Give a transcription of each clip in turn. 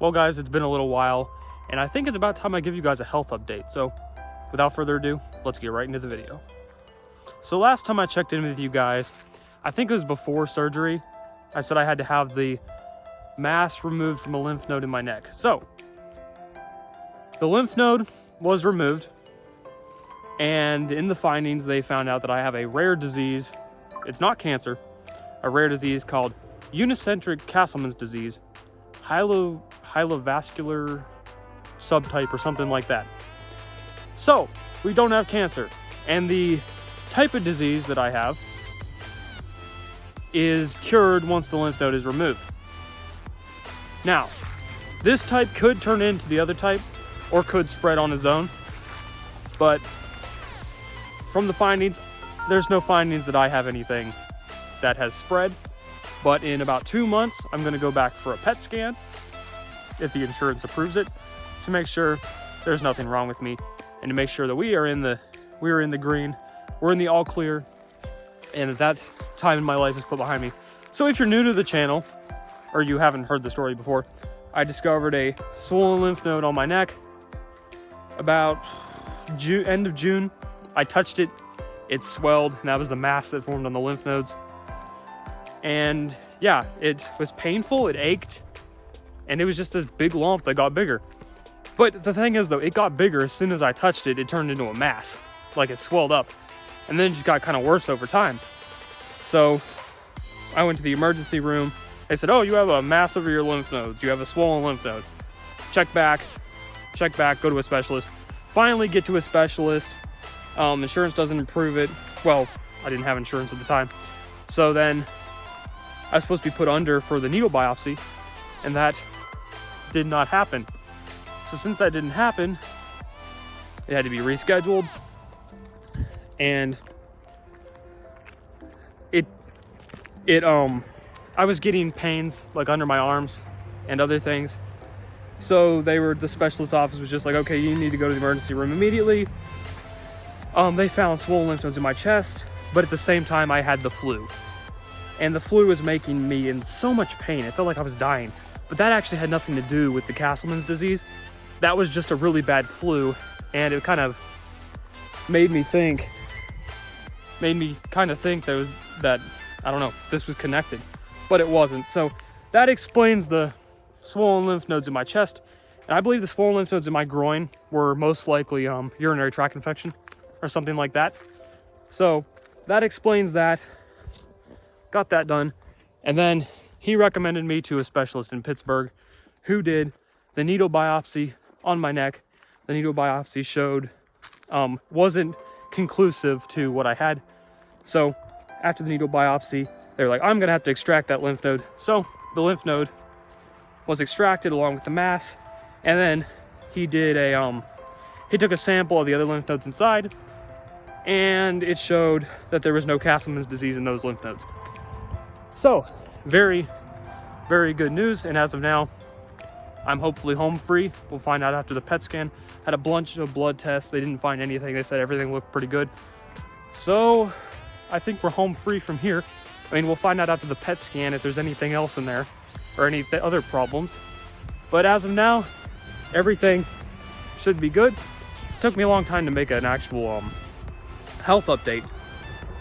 Well guys, it's been a little while, and I think it's about time I give you guys a health update. So without further ado, let's get right into the video. So last time I checked in with you guys, I think it was before surgery, I said I had to have the mass removed from a lymph node in my neck. So the lymph node was removed, and in the findings they found out that I have a rare disease. It's not cancer, a rare disease called unicentric Castleman's disease, hylovascular subtype or something like that. So we don't have cancer, and the type of disease that I have is cured once the lymph node is removed. Now, this type could turn into the other type or could spread on its own, but from the findings, there's no findings that I have anything that has spread. But in about 2 months, I'm going to go back for a PET scan, if the insurance approves it, to make sure there's nothing wrong with me, and to make sure that we are in the green, we're in the all clear, and that time in my life is put behind me. So if you're new to the channel, or you haven't heard the story before, I discovered a swollen lymph node on my neck about end of June. I touched it, it swelled, and that was the mass that formed on the lymph nodes. And yeah, it was painful, it ached, and it was just this big lump that got bigger. But the thing is though, it got bigger as soon as I touched it, it turned into a mass, like it swelled up, and then it just got kind of worse over time. So I went to the emergency room. They said, oh, you have a mass over your lymph nodes, you have a swollen lymph node. Check back, go to a specialist. Finally get to a specialist. Insurance doesn't approve it. Well, I didn't have insurance at the time. So then I was supposed to be put under for the needle biopsy, and that did not happen. So since that didn't happen, it had to be rescheduled, and I was getting pains like under my arms and other things. So the specialist office was just like, okay, you need to go to the emergency room immediately. They found swollen lymph nodes in my chest, but at the same time I had the flu. And the flu was making me in so much pain. It felt like I was dying. But that actually had nothing to do with the Castleman's disease. That was just a really bad flu, and it kind of made me kind of think that I don't know, this was connected, but it wasn't. So that explains the swollen lymph nodes in my chest, and I believe the swollen lymph nodes in my groin were most likely urinary tract infection or something like that. So that explains that. Got that done, and then he recommended me to a specialist in Pittsburgh who did the needle biopsy on my neck. The needle biopsy showed wasn't conclusive to what I had. So after the needle biopsy, they were like, I'm gonna have to extract that lymph node. So the lymph node was extracted along with the mass, and then he did he took a sample of the other lymph nodes inside, and it showed that there was no Castleman's disease in those lymph nodes. So very, very good news. And as of now, I'm hopefully home free. We'll find out after the PET scan. Had a bunch of blood tests. They didn't find anything. They said everything looked pretty good. So I think we're home free from here. I mean, we'll find out after the PET scan if there's anything else in there or any other problems. But as of now, everything should be good. It took me a long time to make an actual health update,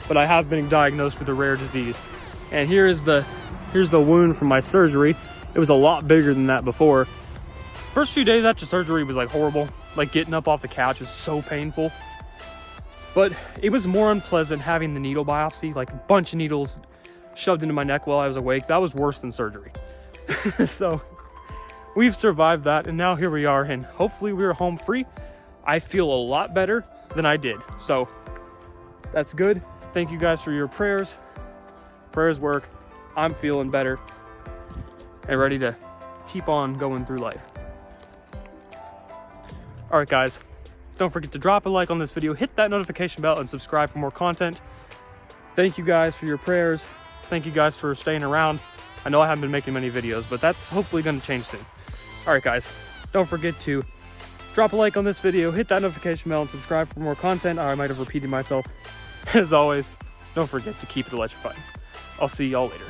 but I have been diagnosed with a rare disease. And here's the wound from my surgery. It was a lot bigger than that before. First few days after surgery was like horrible. Like getting up off the couch was so painful. But it was more unpleasant having the needle biopsy, like a bunch of needles shoved into my neck while I was awake. That was worse than surgery. So we've survived that, and now here we are, and hopefully we're home free. I feel a lot better than I did. So that's good. Thank you guys for your prayers. Prayers work. I'm feeling better and ready to keep on going through life. All right, guys, don't forget to drop a like on this video, hit that notification bell, and subscribe for more content. Thank you guys for your prayers. Thank you guys for staying around. I know I haven't been making many videos, but that's hopefully going to change soon. All right, guys, don't forget to drop a like on this video, hit that notification bell, and subscribe for more content. Or I might have repeated myself. As always, don't forget to keep it electrifying. I'll see y'all later.